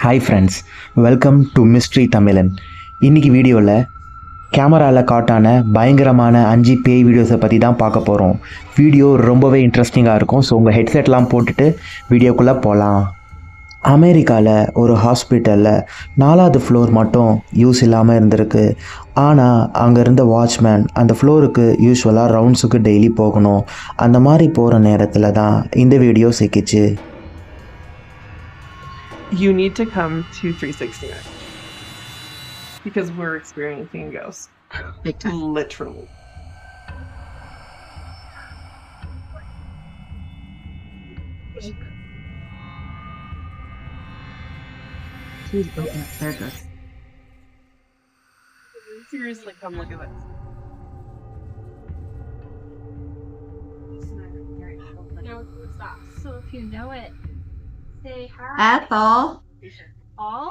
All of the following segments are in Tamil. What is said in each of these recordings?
Hi friends, welcome to mystery தமிழன். இன்றைக்கி வீடியோவில் கேமராவில் காட்டான பயங்கரமான 5 பேய் வீடியோஸை பற்றி தான் பார்க்க போகிறோம். வீடியோ ரொம்பவே இன்ட்ரெஸ்டிங்காக இருக்கும். ஸோ உங்கள் ஹெட்செட்லாம் போட்டுட்டு வீடியோக்குள்ளே போகலாம். அமெரிக்காவில் ஒரு ஹாஸ்பிட்டலில் 4வது ஃப்ளோர் மட்டும் யூஸ் இல்லாமல் இருந்திருக்கு. ஆனால் அங்கே இருந்த வாட்ச்மேன் அந்த ஃப்ளோருக்கு யூஸ்வலாக ரவுண்ட்ஸுக்கு டெய்லி போகணும். அந்த மாதிரி போகிற நேரத்தில் தான் இந்த video சிக்கிச்சு. You need to come to 369 because we're experiencing ghosts. Like literally. There it goes. Seriously, come look at this. No, stop. So if you know it, say hi. Ethel, All?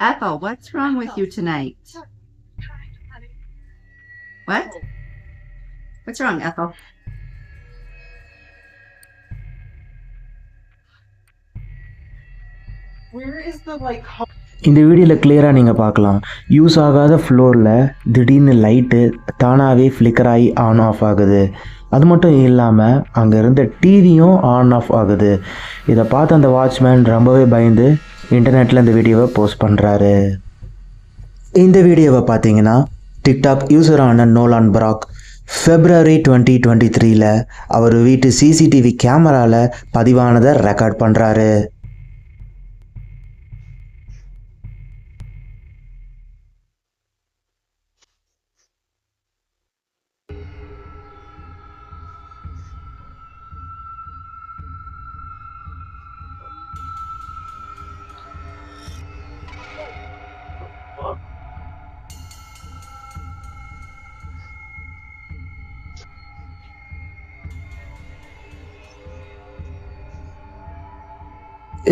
Ethel, what's wrong with you tonight? What? What's wrong, Ethel? Where is the like? இந்த வீடியோவில் கிளியராக நீங்கள் பார்க்கலாம். யூஸ் ஆகாத ஃப்ளோரில் திடீர்னு லைட்டு தானாகவே ஃப்ளிக்கர் ஆகி ஆன் ஆஃப் ஆகுது. அது மட்டும் இல்லாமல் அங்கே இருந்த டிவியும் ஆன் ஆஃப் ஆகுது. இதை பார்த்து அந்த வாட்ச்மேன் ரொம்பவே பயந்து இன்டர்நெட்டில் இந்த வீடியோவை போஸ்ட் பண்ணுறாரு. இந்த வீடியோவை பார்த்தீங்கன்னா டிக்டாக் யூசரான நோலான் பராக் February 2023 அவர் வீட்டு சிசிடிவி கேமராவில் பதிவானதை ரெக்கார்ட் பண்ணுறாரு.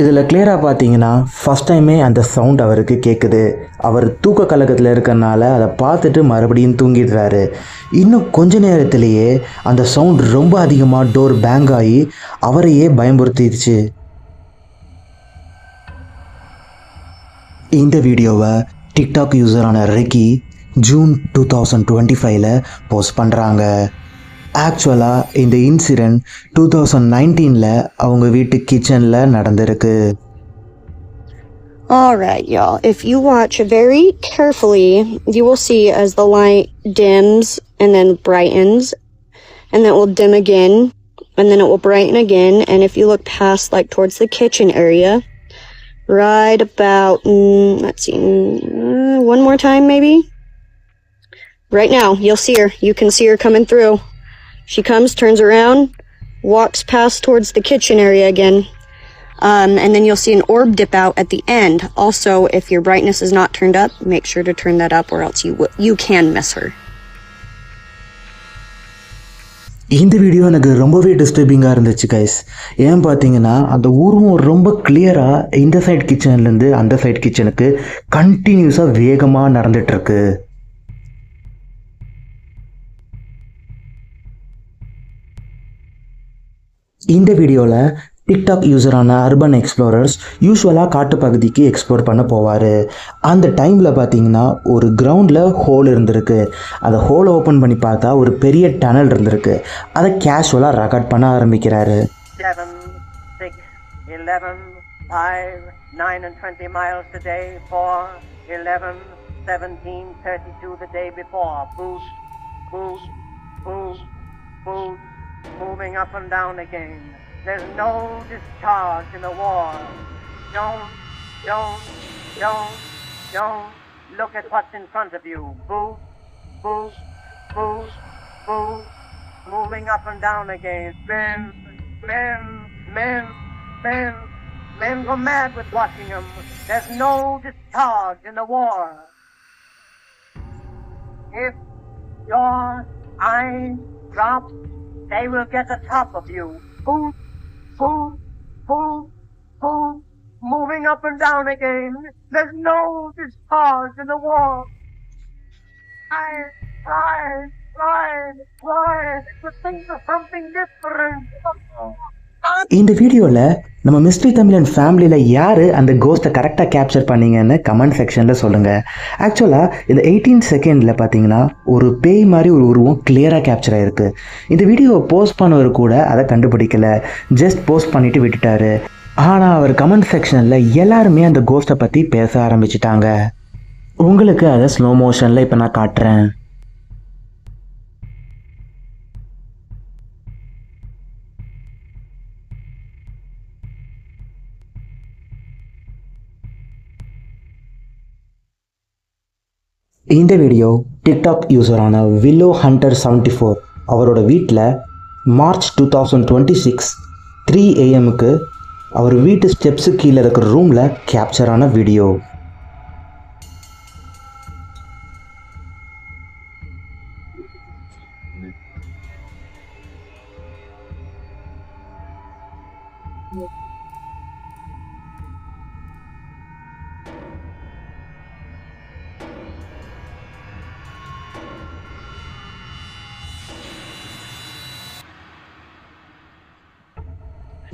இதில் கிளியராக பார்த்தீங்கன்னா ஃபஸ்ட் டைமே அந்த சவுண்ட் அவருக்கு கேட்குது. அவர் தூக்க கலக்கத்தில் இருக்கறனால அதை பார்த்துட்டு மறுபடியும் தூங்கிடுறாரு. இன்னும் கொஞ்ச நேரத்திலேயே அந்த சவுண்ட் ரொம்ப அதிகமாக டோர் பேங் ஆகி அவரையே பயமுறுத்திடுச்சு. இந்த வீடியோவை டிக்டாக் யூசரான ரெக்கி ஜூன் 2025 போஸ்ட் பண்ணுறாங்க. ஆக்சுவலாக இந்த இன்சிடெண்ட் 2019 அவங்க வீட்டு கிச்சனில் நடந்திருக்கு. Alright, y'all. If you watch very carefully, you will see as the light dims and then brightens, and then it will dim again, and then it will brighten again. And if you look past, like towards the kitchen area, right about, let's see, one more time maybe. Right now, you'll see her. You can see her coming through. She comes, turns around, walks past towards the kitchen area again. And then you'll see an orb dip out at the end. Also, if your brightness is not turned up, make sure to turn that up or else you can miss her. இந்த வீடியோ எனக்கு ரொம்பவே டிஸ்டர்பிங்காக இருந்துச்சு கைஸ். ஏன் பார்த்தீங்கன்னா அந்த உருவம் ரொம்ப கிளியராக இந்த சைட் கிச்சன்லேருந்து அந்த சைட் கிச்சனுக்கு கண்டினியூஸாக வேகமாக நடந்துகிட்ருக்கு. இந்த வீடியோவில் டிக்டாக் யூசரான அர்பன் எக்ஸ்ப்ளோரர்ஸ் யூஸ்வலாக காட்டு பகுதிக்கு எக்ஸ்ப்ளோர் பண்ண போவார். அந்த டைமில் பார்த்தீங்கன்னா ஒரு கிரவுண்டில் ஹோல் இருந்திருக்கு. அந்த ஹோலை ஓப்பன் பண்ணி பார்த்தா ஒரு பெரிய டனல் இருந்திருக்கு. அதை கேஷுவலாக ரெக்கார்ட் பண்ண ஆரம்பிக்கிறாரு. 7, 6, 11, 5, 9 and 20 miles today, 4, 11, 17, 32 the day before. Boost, boost, boost, boost. Moving up and down again. There's no discharge in the war. Don't look at what's in front of you. Boost, boost, boost, boost. Moving up and down again. Men go mad with watching them. There's no discharge in the war. If your eyes drop, they will get the top of you. Boom, boom, boom, boom. Moving up and down again. There's no discharge in the war. Fly. But think of something different. இந்த வீடியோவில் நம்ம மிஸ்ட்ரி தமிழன் ஃபேமிலியில் யார் அந்த கோஸ்ட்டை கரெக்டாக கேப்சர் பண்ணீங்கன்னு கமெண்ட் செக்ஷனில் சொல்லுங்கள். ஆக்சுவலாக இந்த 18 செகண்டில் பார்த்தீங்கன்னா ஒரு பேய் மாதிரி ஒரு உருவம் கிளியராக கேப்சர் ஆகிருக்கு. இந்த வீடியோவை போஸ்ட் பண்ணவர் கூட அதை கண்டுபிடிக்கல, ஜஸ்ட் போஸ்ட் பண்ணிவிட்டு விட்டுட்டாரு. ஆனால் அவர் கமெண்ட் செக்ஷனில் எல்லாருமே அந்த கோஸ்ட்டை பற்றி பேச ஆரம்பிச்சிட்டாங்க. உங்களுக்கு அதை ஸ்லோ மோஷனில் இப்போ நான் காட்டுறேன். இந்த வீடியோ டிக்டாக் யூசரான வில்லோ ஹண்டர் 74 அவரோட வீட்டில் மார்ச் 2026 3 AM அவர் வீட்டு ஸ்டெப்ஸு கீழே இருக்கிற ரூமில் கேப்சர் ஆன வீடியோ.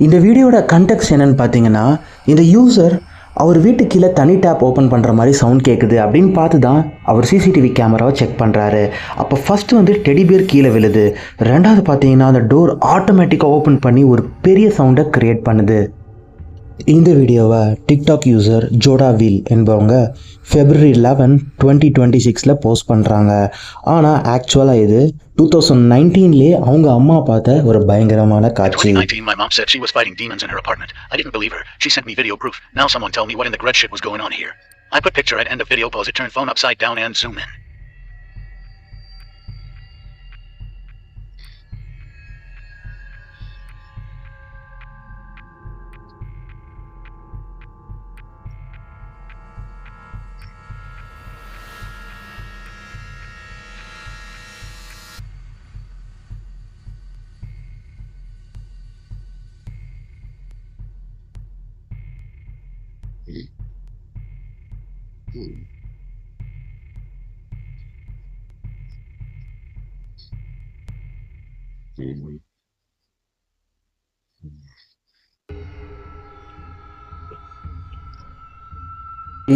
இந்த வீடியோட கண்டெக்ஸ்ட் என்னன்னு பார்த்தீங்கன்னா, இந்த யூசர் அவர் வீட்டு கீழே தனி டேப் ஓப்பன் பண்ணுற மாதிரி சவுண்ட் கேட்குது அப்படின்னு பார்த்து தான் அவர் சிசிடிவி கேமராவை செக் பண்ணுறாரு. அப்போ ஃபஸ்ட்டு டெடி பியர் கீழே விழுது. ரெண்டாவது பார்த்தீங்கன்னா அந்த டோர் ஆட்டோமேட்டிக்காக ஓப்பன் பண்ணி ஒரு பெரிய சவுண்டை க்ரியேட் பண்ணுது. இந்த வீடியோவை டிக்டாக் யூசர் ஜோடா வீல் என்பவங்க February 11, 2026 போஸ்ட் பண்ணுறாங்க. ஆனால் ஆக்சுவலாக இது 2019 அவங்க அம்மா பார்த்த ஒரு பயங்கரமான காட்சி. 2019, my mom said she was fighting demons in her apartment. I didn't believe her. She sent me video proof. Now someone tell me what in the grudge shit was going on here. I put picture at end of video, pause it, turn phone upside down and zoom in.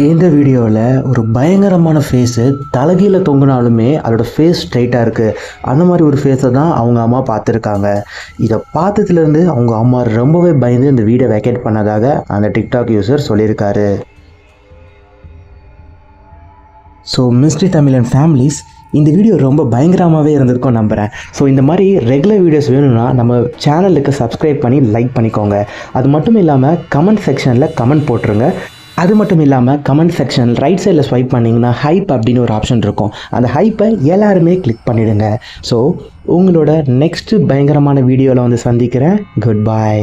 இந்த வீடியோவில் ஒரு பயங்கரமான ஃபேஸு தலைகீழ தொங்கினாலுமே அதோட ஃபேஸ் ஸ்ட்ரைட்டாக இருக்குது. அந்த மாதிரி ஒரு ஃபேஸை தான் அவங்க அம்மா பார்த்துருக்காங்க. இதை பார்த்ததுலேருந்து அவங்க அம்மா ரொம்பவே பயந்து இந்த வீடியோ வேக்கேட் பண்ணதாக அந்த டிக்டாக் யூசர் சொல்லியிருக்காரு. ஸோ மிஸ்ட்ரி தமிழன் ஃபேமிலிஸ், இந்த வீடியோ ரொம்ப பயங்கரமாகவே இருந்திருக்கும் நம்புகிறேன். ஸோ இந்த மாதிரி ரெகுலர் வீடியோஸ் வேணும்னா நம்ம சேனலுக்கு சப்ஸ்கிரைப் பண்ணி லைக் பண்ணிக்கோங்க. அது மட்டும் இல்லாமல் கமெண்ட் செக்ஷனில் கமெண்ட் போட்டுருங்க. அது மட்டும் இல்லாமல் கமெண்ட் செக்ஷன் ரைட் சைடில் ஸ்வைப் பண்ணிங்கன்னா ஹைப் அப்படின்னு ஒரு ஆப்ஷன் இருக்கும். அந்த ஹைப்பை எல்லாருமே கிளிக் பண்ணிவிடுங்க. ஸோ உங்களோட நெக்ஸ்ட்டு பயங்கரமான வீடியோவில் சந்திக்கிறேன். Good bye.